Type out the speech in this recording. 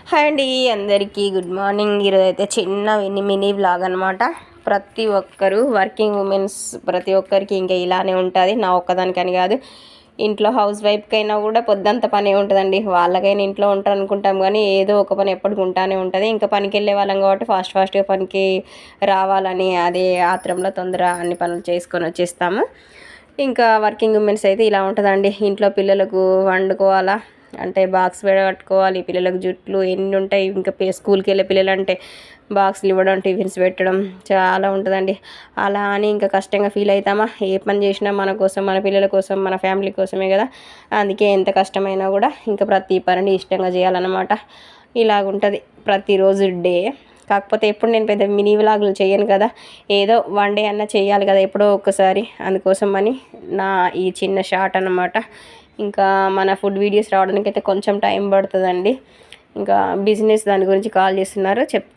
Hi అండి, అందరికీ good morning. ఈరోజు అయితే చిన్న మినీ వ్లాగ్ అనమాట. ప్రతి ఒక్కరు వర్కింగ్ ఉమెన్స్ ప్రతి ఒక్కరికి ఇంకా ఇలానే ఉంటుంది. నా ఒక్కదానికని కాదు, ఇంట్లో హౌస్ వైఫ్కైనా కూడా పొద్దంత పని ఉంటుందండి. వాళ్ళకైనా ఇంట్లో ఉంటారు అనుకుంటాం కానీ ఏదో ఒక పని ఎప్పటికి ఉంటానే ఉంటుంది. ఇంకా పనికి వెళ్ళే వాళ్ళం కాబట్టి ఫాస్ట్గా పనికి రావాలని అదే ఆత్రంలో తొందర అన్ని పనులు చేసుకొని వచ్చేస్తాము. ఇంకా వర్కింగ్ ఉమెన్స్ అయితే ఇలా ఉంటుందండి. ఇంట్లో పిల్లలకు వండుకోవాలా అంటే బాక్స్ కట్టుకోవాలి, పిల్లలకు జుట్లు ఎన్ని ఉంటాయి. ఇంకా స్కూల్కి వెళ్ళే పిల్లలు అంటే బాక్స్లు ఇవ్వడం, టిఫిన్స్ పెట్టడం చాలా ఉంటుందండి. అలా అని ఇంకా కష్టంగా ఫీల్ అవుతామా? ఏ పని చేసినా మన కోసం, మన పిల్లల కోసం, మన ఫ్యామిలీ కోసమే కదా. అందుకే ఎంత కష్టమైనా కూడా ఇంకా ప్రతి పనిని ఇష్టంగా చేయాలన్నమాట. ఇలాగుంటుంది ప్రతిరోజు డే. కాకపోతే ఎప్పుడు నేను పెద్ద మినీ వ్లాగులు చేయను కదా, ఏదో వన్ డే అన్నా చేయాలి కదా ఎప్పుడో ఒక్కసారి. అందుకోసం అని నా ఈ చిన్న షార్ట్ అన్నమాట. ఇంకా మన ఫుడ్ వీడియోస్ రావడానికి అయితే కొంచెం టైం పడుతుందండి. ఇంకా బిజినెస్ దాని గురించి కాల్ చేస్తున్నారు, చెప్తా.